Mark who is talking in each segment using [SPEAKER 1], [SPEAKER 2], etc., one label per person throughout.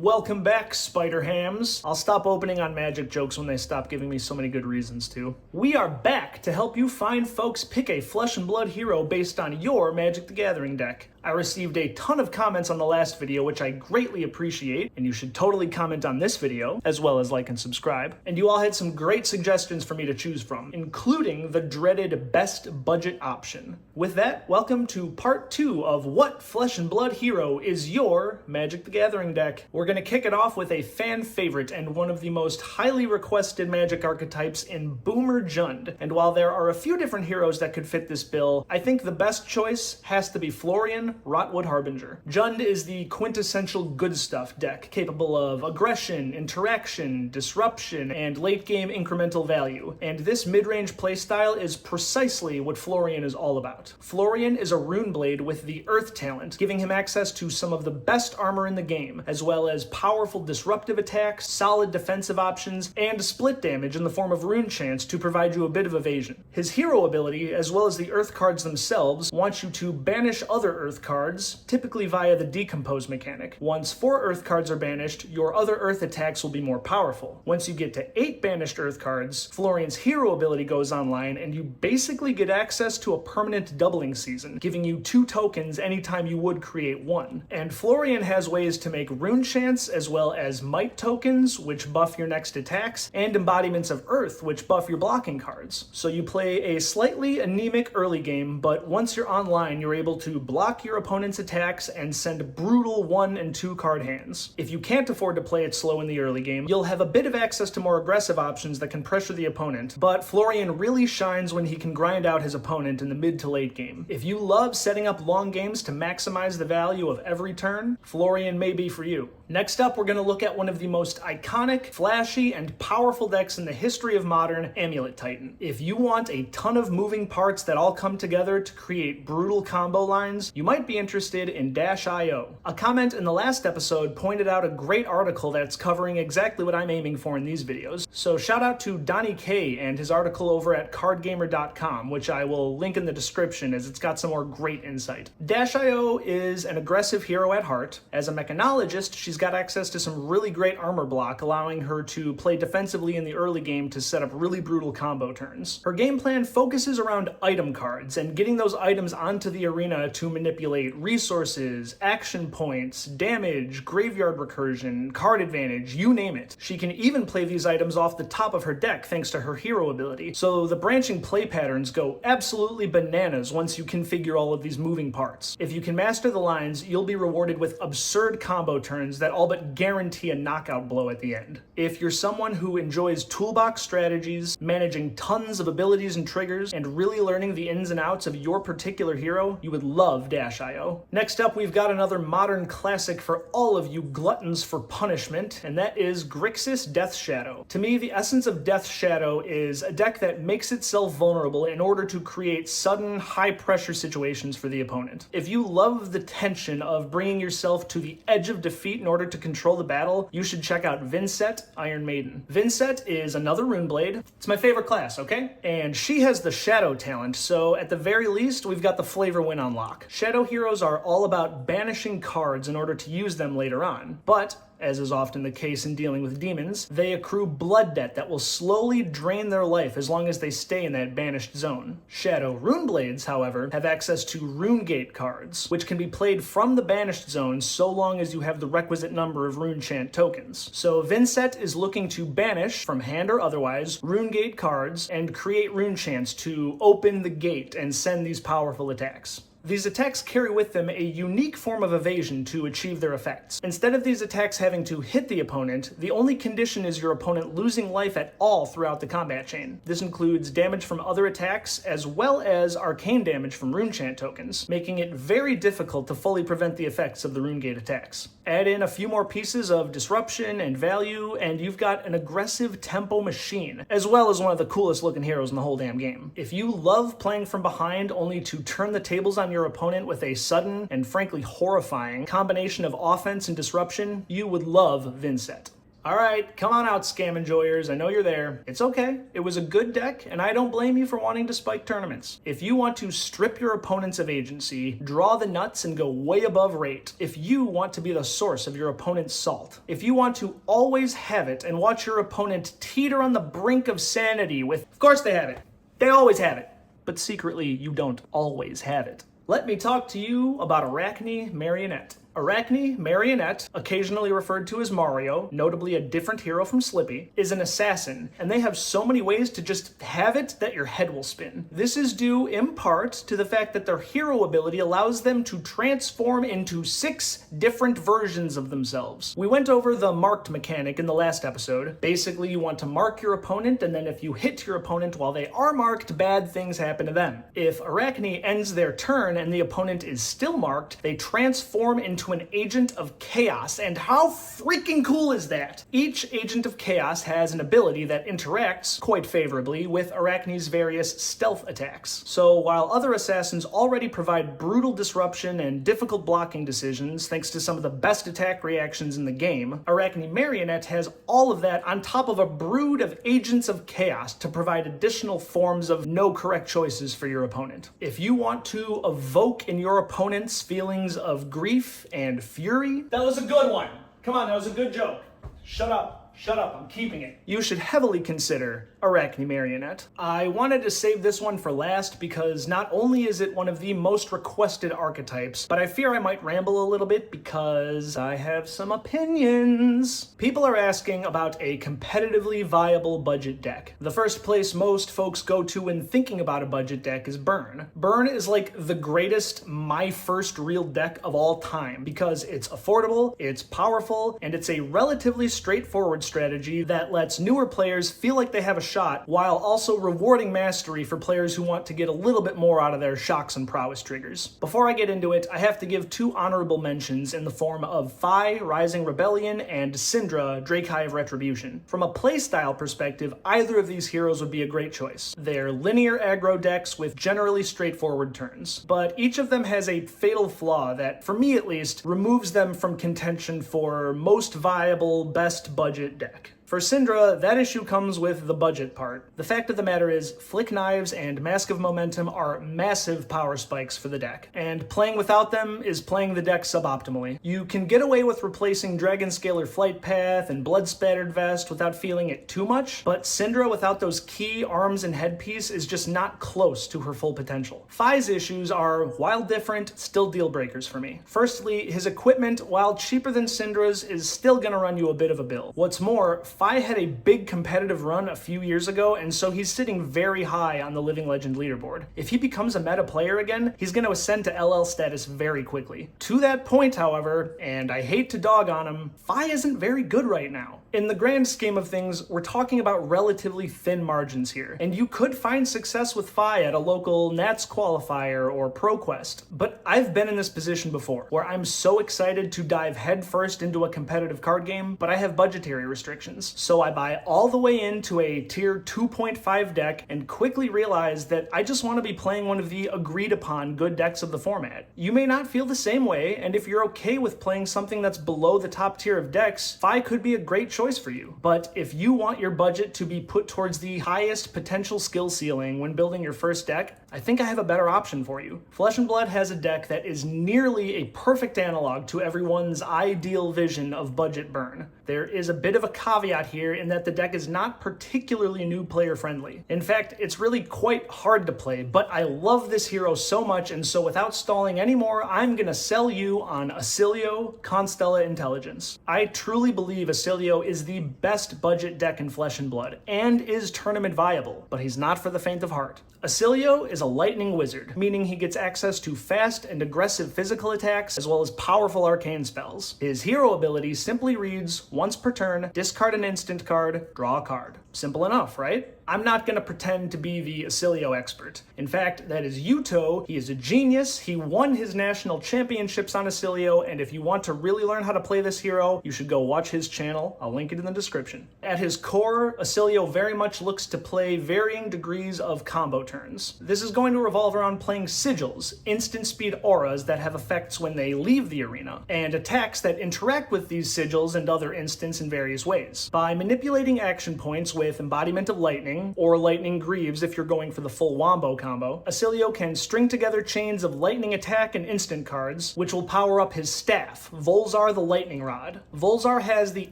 [SPEAKER 1] Welcome back, Spider Hams. I'll stop opening on magic jokes when they stop giving me so many good reasons to. We are back to help you fine folks pick a flesh and blood hero based on your Magic the Gathering deck. I received a ton of comments on the last video, which I greatly appreciate, and you should totally comment on this video, as well as like and subscribe. And you all had some great suggestions for me to choose from, including the dreaded best budget option. With that, welcome to part 2 of what flesh and blood hero is your Magic the Gathering deck. We're going to kick it off with a fan favorite and one of the most highly requested Magic archetypes in Boomer Jund. And while there are a few different heroes that could fit this bill, I think the best choice has to be Florian, Rotwood Harbinger. Jund is the quintessential good stuff deck, capable of aggression, interaction, disruption, and late-game incremental value. And this mid-range playstyle is precisely what Florian is all about. Florian is a rune blade with the Earth talent, giving him access to some of the best armor in the game, as well as powerful disruptive attacks, solid defensive options, and split damage in the form of rune chants to provide you a bit of evasion. His hero ability, as well as the Earth cards themselves, want you to banish other Earth cards, typically via the Decompose mechanic. Once 4 Earth cards are banished, your other Earth attacks will be more powerful. Once you get to 8 banished Earth cards, Florian's hero ability goes online, and you basically get access to a permanent doubling season, giving you 2 tokens anytime you would create 1. And Florian has ways to make rune chants, as well as might tokens, which buff your next attacks, and embodiments of Earth, which buff your blocking cards. So you play a slightly anemic early game, but once you're online, you're able to block your opponent's attacks and send brutal 1 and 2 card hands. If you can't afford to play it slow in the early game, you'll have a bit of access to more aggressive options that can pressure the opponent, but Florian really shines when he can grind out his opponent in the mid to late game. If you love setting up long games to maximize the value of every turn, Florian may be for you. Next up, we're going to look at one of the most iconic, flashy, and powerful decks in the history of Modern, Amulet Titan. If you want a ton of moving parts that all come together to create brutal combo lines, you might be interested in Dash.io. A comment in the last episode pointed out a great article that's covering exactly what I'm aiming for in these videos. So shout out to Donnie K and his article over at cardgamer.com, which I will link in the description as it's got some more great insight. Dash.io is an aggressive hero at heart. As a mechanologist, she's got access to some really great armor block, allowing her to play defensively in the early game to set up really brutal combo turns. Her game plan focuses around item cards and getting those items onto the arena to manipulate resources, action points, damage, graveyard recursion, card advantage, you name it. She can even play these items off the top of her deck thanks to her hero ability, so the branching play patterns go absolutely bananas once you configure all of these moving parts. If you can master the lines, you'll be rewarded with absurd combo turns that all but guarantee a knockout blow at the end. If you're someone who enjoys toolbox strategies, managing tons of abilities and triggers, and really learning the ins and outs of your particular hero, you would love Dash.io. Next up, we've got another modern classic for all of you gluttons for punishment, and that is Grixis Death Shadow. To me, the essence of Death Shadow is a deck that makes itself vulnerable in order to create sudden, high-pressure situations for the opponent. If you love the tension of bringing yourself to the edge of defeat in order to control the battle, you should check out Vynsett, Iron Maiden. Vynsett is another rune blade. It's my favorite class, okay? And she has the Shadow talent, so at the very least, we've got the flavor win on lock. Shadow heroes are all about banishing cards in order to use them later on, but as is often the case in dealing with demons, they accrue blood debt that will slowly drain their life as long as they stay in that banished zone. Shadow rune blades, however, have access to rune gate cards, which can be played from the banished zone so long as you have the requisite number of rune chant tokens. So Vynsett is looking to banish, from hand or otherwise, rune gate cards and create rune chants to open the gate and send these powerful attacks. These attacks carry with them a unique form of evasion to achieve their effects. Instead of these attacks having to hit the opponent, the only condition is your opponent losing life at all throughout the combat chain. This includes damage from other attacks, as well as arcane damage from rune chant tokens, making it very difficult to fully prevent the effects of the rune gate attacks. Add in a few more pieces of disruption and value, and you've got an aggressive tempo machine, as well as one of the coolest looking heroes in the whole damn game. If you love playing from behind only to turn the tables on your opponent with a sudden and frankly horrifying combination of offense and disruption, you would love Vynsett. Alright, come on out, scam enjoyers. I know you're there. It's okay. It was a good deck, and I don't blame you for wanting to spike tournaments. If you want to strip your opponents of agency, draw the nuts, and go way above rate, if you want to be the source of your opponent's salt, if you want to always have it and watch your opponent teeter on the brink of sanity with, of course they have it. They always have it. But secretly, you don't always have it. Let me talk to you about Arachne Marionette. Arachne Marionette, occasionally referred to as Mario, notably a different hero from Slippy, is an assassin, and they have so many ways to just have it that your head will spin. This is due, in part, to the fact that their hero ability allows them to transform into 6 different versions of themselves. We went over the marked mechanic in the last episode. Basically, you want to mark your opponent, and then if you hit your opponent while they are marked, bad things happen to them. If Arachne ends their turn and the opponent is still marked, they transform into an agent of chaos, and how freaking cool is that? Each agent of chaos has an ability that interacts quite favorably with Arachne's various stealth attacks. So while other assassins already provide brutal disruption and difficult blocking decisions thanks to some of the best attack reactions in the game, Arachne Marionette has all of that on top of a brood of agents of chaos to provide additional forms of no correct choices for your opponent. If you want to evoke in your opponent's feelings of grief and fury. That was a good one. Come on, that was a good joke. Shut up, I'm keeping it. You should heavily consider Arachne Marionette. I wanted to save this one for last because not only is it one of the most requested archetypes, but I fear I might ramble a little bit because I have some opinions. People are asking about a competitively viable budget deck. The first place most folks go to when thinking about a budget deck is Burn. Burn is like the greatest my first real deck of all time because it's affordable, it's powerful, and it's a relatively straightforward strategy that lets newer players feel like they have a shot while also rewarding mastery for players who want to get a little bit more out of their shocks and prowess triggers. Before I get into it, I have to give 2 honorable mentions in the form of Phi, Rising Rebellion, and Syndra, Drakai of Retribution. From a playstyle perspective, either of these heroes would be a great choice. They're linear aggro decks with generally straightforward turns, but each of them has a fatal flaw that, for me at least, removes them from contention for most viable, best budget deck. For Syndra, that issue comes with the budget part. The fact of the matter is, Flick Knives and Mask of Momentum are massive power spikes for the deck, and playing without them is playing the deck suboptimally. You can get away with replacing Dragon Scalar Flight Path and Blood Spattered Vest without feeling it too much, but Syndra without those key arms and headpiece is just not close to her full potential. Phi's issues are, while different, still deal breakers for me. Firstly, his equipment, while cheaper than Syndra's, is still gonna run you a bit of a bill. What's more, Phi had a big competitive run a few years ago, and so he's sitting very high on the Living Legend leaderboard. If he becomes a meta player again, he's going to ascend to LL status very quickly. To that point, however, and I hate to dog on him, Phi isn't very good right now. In the grand scheme of things, we're talking about relatively thin margins here, and you could find success with Phi at a local Nats qualifier or ProQuest, but I've been in this position before, where I'm so excited to dive headfirst into a competitive card game, but I have budgetary restrictions, so I buy all the way into a tier 2.5 deck and quickly realize that I just want to be playing one of the agreed upon good decks of the format. You may not feel the same way, and if you're okay with playing something that's below the top tier of decks, Phi could be a great choice for you. But if you want your budget to be put towards the highest potential skill ceiling when building your first deck, I think I have a better option for you. Flesh and Blood has a deck that is nearly a perfect analog to everyone's ideal vision of budget burn. There is a bit of a caveat here in that the deck is not particularly new player friendly. In fact, it's really quite hard to play, but I love this hero so much, and so without stalling anymore, I'm gonna sell you on Acilio Constella Intelligence. I truly believe Acilio is the best budget deck in Flesh and Blood, and is tournament viable, but he's not for the faint of heart. Acilio is a lightning wizard, meaning he gets access to fast and aggressive physical attacks, as well as powerful arcane spells. His hero ability simply reads, once per turn, discard an instant card, draw a card. Simple enough, right? I'm not going to pretend to be the Acilio expert. In fact, that is Yuto. He is a genius. He won his national championships on Acilio, and if you want to really learn how to play this hero, you should go watch his channel. I'll link it in the description. At his core, Acilio very much looks to play varying degrees of combo turns. This is going to revolve around playing sigils, instant speed auras that have effects when they leave the arena, and attacks that interact with these sigils and other instants in various ways. By manipulating action points with Embodiment of Lightning, or Lightning Greaves if you're going for the full Wombo combo, Acilio can string together chains of lightning attack and instant cards, which will power up his staff, Volzar the Lightning Rod. Volzar has the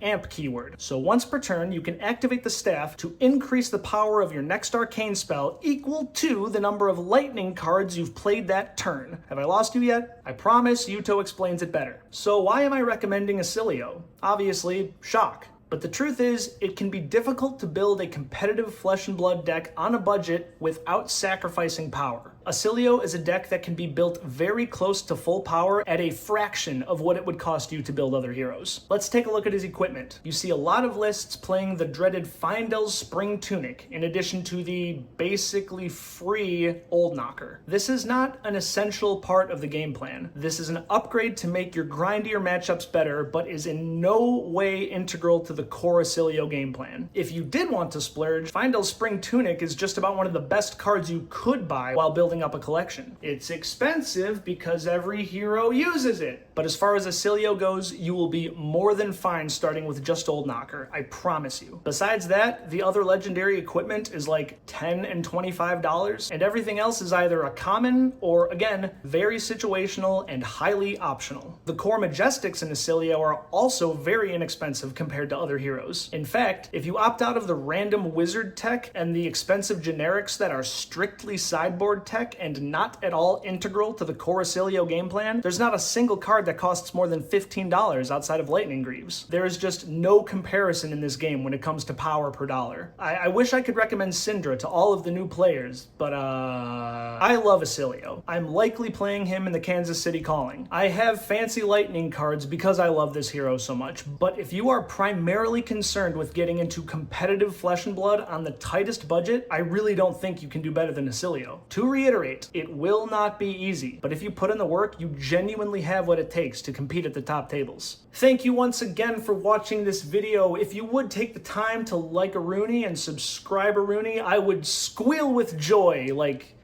[SPEAKER 1] amp keyword, so once per turn you can activate the staff to increase the power of your next arcane spell equal to the number of lightning cards you've played that turn. Have I lost you yet? I promise Yuto explains it better. So why am I recommending Acilio? Obviously, shock. But the truth is, it can be difficult to build a competitive Flesh and Blood deck on a budget without sacrificing power. Acilio is a deck that can be built very close to full power at a fraction of what it would cost you to build other heroes. Let's take a look at his equipment. You see a lot of lists playing the dreaded Findel's Spring Tunic, in addition to the basically free Old Knocker. This is not an essential part of the game plan. This is an upgrade to make your grindier matchups better, but is in no way integral to the core Acilio game plan. If you did want to splurge, Findel's Spring Tunic is just about one of the best cards you could buy while building up a collection. It's expensive because every hero uses it. But as far as Acilio goes, you will be more than fine starting with just Old Knocker, I promise you. Besides that, the other legendary equipment is like $10 and $25, and everything else is either a common or, again, very situational and highly optional. The core Majestics in Acilio are also very inexpensive compared to other heroes. In fact, if you opt out of the random wizard tech and the expensive generics that are strictly sideboard tech and not at all integral to the core Acilio game plan, there's not a single card that costs more than $15 outside of Lightning Greaves. There is just no comparison in this game when it comes to power per dollar. I wish I could recommend Syndra to all of the new players, but I love Acilio. I'm likely playing him in the Kansas City Calling. I have fancy lightning cards because I love this hero so much, but if you are primarily concerned with getting into competitive Flesh and Blood on the tightest budget, I really don't think you can do better than Acilio. To reiterate, it will not be easy, but if you put in the work, you genuinely have what it takes to compete at the top tables. Thank you once again for watching this video. If you would take the time to like a Rooney and subscribe a Rooney, I would squeal with joy like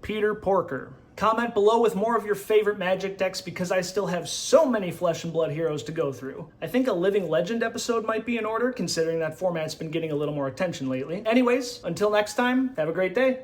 [SPEAKER 1] Peter Porker. Comment below with more of your favorite Magic decks because I still have so many Flesh and Blood heroes to go through. I think a Living Legend episode might be in order, considering that format's been getting a little more attention lately. Anyways, until next time, have a great day.